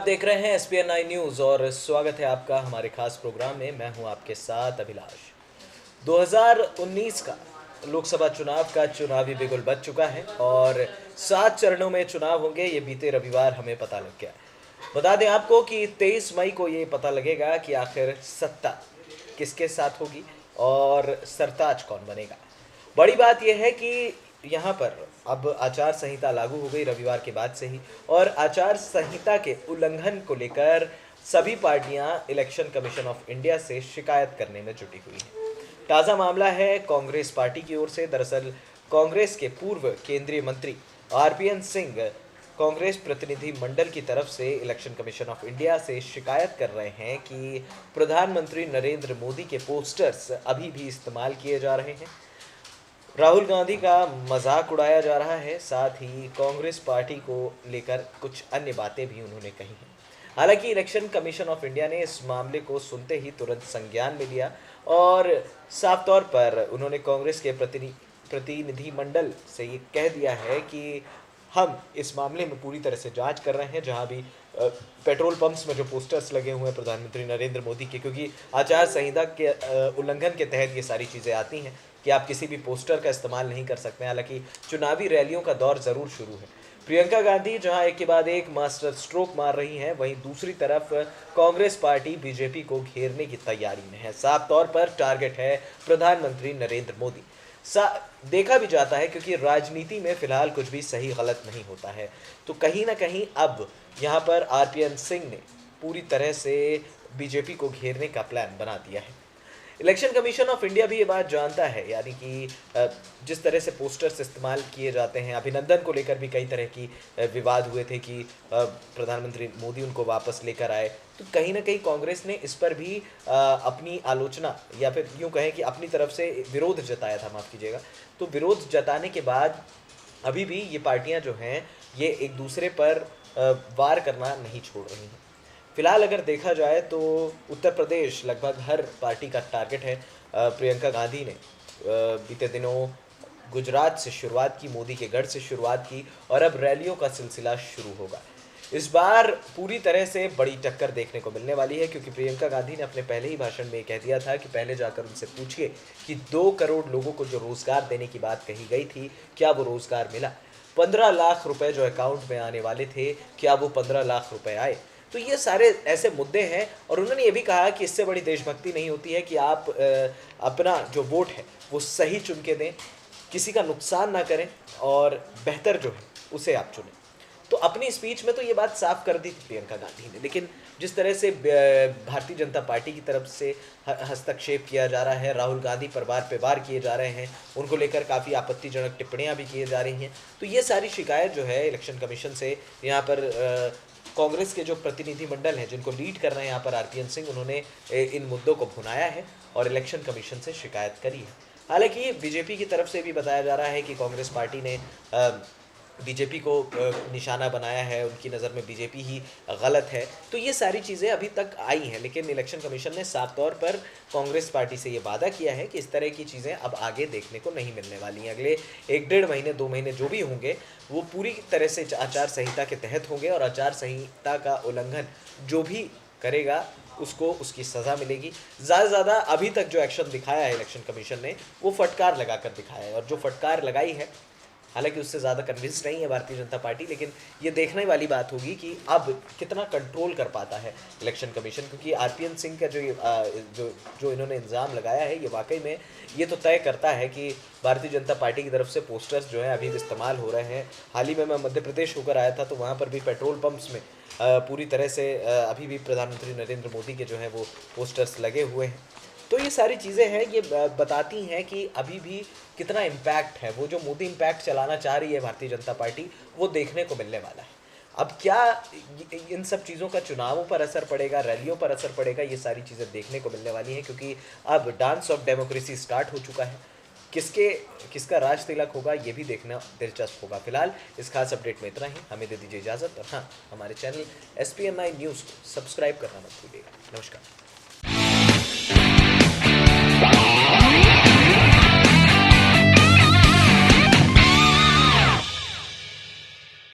आप देख रहे हैं SPN9 न्यूज़ और स्वागत है आपका हमारे खास प्रोग्राम में। मैं हूं आपके साथ अभिलाष। 2019 का लोकसभा चुनाव का चुनावी बिगुल बज चुका है और 7 चरणों में चुनाव होंगे, ये बीते रविवार हमें पता लग गया। बता दें आपको कि 23 मई को ये पता लगेगा कि आखिर सत्ता किसके साथ होगी और सरताज कौन बनेगा। बड़ी बात यह है कि यहाँ पर अब आचार संहिता लागू हो गई रविवार के बाद से ही, और आचार संहिता के उल्लंघन को लेकर सभी पार्टियां इलेक्शन कमीशन ऑफ इंडिया से शिकायत करने में जुटी हुई हैं। ताज़ा मामला है कांग्रेस पार्टी की ओर से। दरअसल कांग्रेस के पूर्व केंद्रीय मंत्री RPN सिंह कांग्रेस प्रतिनिधि मंडल की तरफ से इलेक्शन कमीशन ऑफ इंडिया से शिकायत कर रहे हैं कि प्रधानमंत्री नरेंद्र मोदी के पोस्टर्स अभी भी इस्तेमाल किए जा रहे हैं, राहुल गांधी का मजाक उड़ाया जा रहा है, साथ ही कांग्रेस पार्टी को लेकर कुछ अन्य बातें भी उन्होंने कही हैं। हालांकि इलेक्शन कमीशन ऑफ इंडिया ने इस मामले को सुनते ही तुरंत संज्ञान में लिया और साफ तौर पर उन्होंने कांग्रेस के प्रतिनिधि मंडल से ये कह दिया है कि हम इस मामले में पूरी तरह से जांच कर रहे हैं। जहां भी पेट्रोल पंप्स में जो पोस्टर्स लगे हुए हैं प्रधानमंत्री नरेंद्र मोदी के, क्योंकि आचार संहिता के उल्लंघन के तहत ये सारी चीज़ें आती हैं कि आप किसी भी पोस्टर का इस्तेमाल नहीं कर सकते हैं। हालांकि चुनावी रैलियों का दौर ज़रूर शुरू है। प्रियंका गांधी जहां एक के बाद एक मास्टर स्ट्रोक मार रही हैं, वहीं दूसरी तरफ कांग्रेस पार्टी बीजेपी को घेरने की तैयारी में है। साफ तौर पर टारगेट है प्रधानमंत्री नरेंद्र मोदी। देखा भी जाता है क्योंकि राजनीति में फिलहाल कुछ भी सही गलत नहीं होता है, तो कहीं ना कहीं अब यहाँ पर RPN सिंह ने पूरी तरह से बीजेपी को घेरने का प्लान बना दिया है। इलेक्शन कमीशन ऑफ इंडिया भी ये बात जानता है, यानी कि जिस तरह से पोस्टर्स इस्तेमाल किए जाते हैं, अभिनंदन को लेकर भी कई तरह की विवाद हुए थे कि प्रधानमंत्री मोदी उनको वापस लेकर आए, तो कहीं ना कहीं कांग्रेस ने इस पर भी अपनी आलोचना या फिर यूँ कहें कि अपनी तरफ से विरोध जताया था, माफ़ कीजिएगा। तो विरोध जताने के बाद अभी भी ये पार्टियां जो हैं ये एक दूसरे पर वार करना नहीं छोड़ रही हैं। फिलहाल अगर देखा जाए तो उत्तर प्रदेश लगभग हर पार्टी का टारगेट है। प्रियंका गांधी ने बीते दिनों गुजरात से शुरुआत की, मोदी के गढ़ से शुरुआत की और अब रैलियों का सिलसिला शुरू होगा। इस बार पूरी तरह से बड़ी टक्कर देखने को मिलने वाली है, क्योंकि प्रियंका गांधी ने अपने पहले ही भाषण में कह दिया था कि पहले जाकर उनसे पूछिए कि 2 करोड़ लोगों को जो रोज़गार देने की बात कही गई थी, क्या वो रोज़गार मिला? 15 लाख रुपए जो अकाउंट में आने वाले थे, क्या वो 15 लाख रुपए आए? तो ये सारे ऐसे मुद्दे हैं। और उन्होंने ये भी कहा कि इससे बड़ी देशभक्ति नहीं होती है कि आप अपना जो वोट है वो सही चुन के दें, किसी का नुकसान ना करें और बेहतर जो है उसे आप चुनें। तो अपनी स्पीच में तो ये बात साफ कर दी थी प्रियंका गांधी ने, लेकिन जिस तरह से भारतीय जनता पार्टी की तरफ से हस्तक्षेप किया जा रहा है, राहुल गांधी पर वार पे वार किए जा रहे हैं, उनको लेकर काफ़ी आपत्तिजनक टिप्पणियां भी की जा रही हैं, तो ये सारी शिकायत जो है इलेक्शन कमीशन से यहाँ पर कांग्रेस के जो प्रतिनिधि मंडल हैं जिनको लीड कर रहे हैं यहाँ पर RPN सिंह, उन्होंने इन मुद्दों को भुनाया है और इलेक्शन कमीशन से शिकायत करी है। हालांकि बीजेपी की तरफ से भी बताया जा रहा है कि कांग्रेस पार्टी ने बीजेपी को निशाना बनाया है, उनकी नज़र में बीजेपी ही गलत है। तो ये सारी चीज़ें अभी तक आई हैं, लेकिन इलेक्शन कमीशन ने साफ तौर पर कांग्रेस पार्टी से ये वादा किया है कि इस तरह की चीज़ें अब आगे देखने को नहीं मिलने वाली हैं। अगले 1-1.5 महीने 2 महीने जो भी होंगे वो पूरी तरह से आचार संहिता के तहत होंगे और आचार संहिता का उल्लंघन जो भी करेगा उसको उसकी सज़ा मिलेगी। ज़्यादा से ज़्यादा अभी तक जो एक्शन दिखाया है इलेक्शन कमीशन ने वो फटकार लगा कर दिखाया है, और जो फटकार लगाई है, हालांकि उससे ज़्यादा कन्विंस नहीं है भारतीय जनता पार्टी, लेकिन ये देखने वाली बात होगी कि अब कितना कंट्रोल कर पाता है इलेक्शन कमीशन, क्योंकि RPN सिंह का जो इन्होंने इल्ज़ाम लगाया है ये वाकई में ये तो तय करता है कि भारतीय जनता पार्टी की तरफ से पोस्टर्स जो हैं अभी भी इस्तेमाल हो रहे हैं। हाल ही में मैं मध्य प्रदेश होकर आया था, तो वहाँ पर भी पेट्रोल पम्प्स में पूरी तरह से अभी भी प्रधानमंत्री नरेंद्र मोदी के जो हैं वो पोस्टर्स लगे हुए हैं। तो ये सारी चीज़ें हैं, ये बताती हैं कि अभी भी कितना इम्पैक्ट है, वो जो मोदी इम्पैक्ट चलाना चाह रही है भारतीय जनता पार्टी, वो देखने को मिलने वाला है। अब क्या इन सब चीज़ों का चुनावों पर असर पड़ेगा, रैलियों पर असर पड़ेगा, ये सारी चीज़ें देखने को मिलने वाली हैं, क्योंकि अब डांस ऑफ डेमोक्रेसी स्टार्ट हो चुका है। किसका राज तिलक होगा ये भी देखना दिलचस्प होगा। फिलहाल इस खास अपडेट में इतना ही, हमें दे दीजिए इजाज़त, और हाँ, हमारे चैनल SPN9 न्यूज़ को सब्सक्राइब करना मत भूलिएगा। नमस्कार।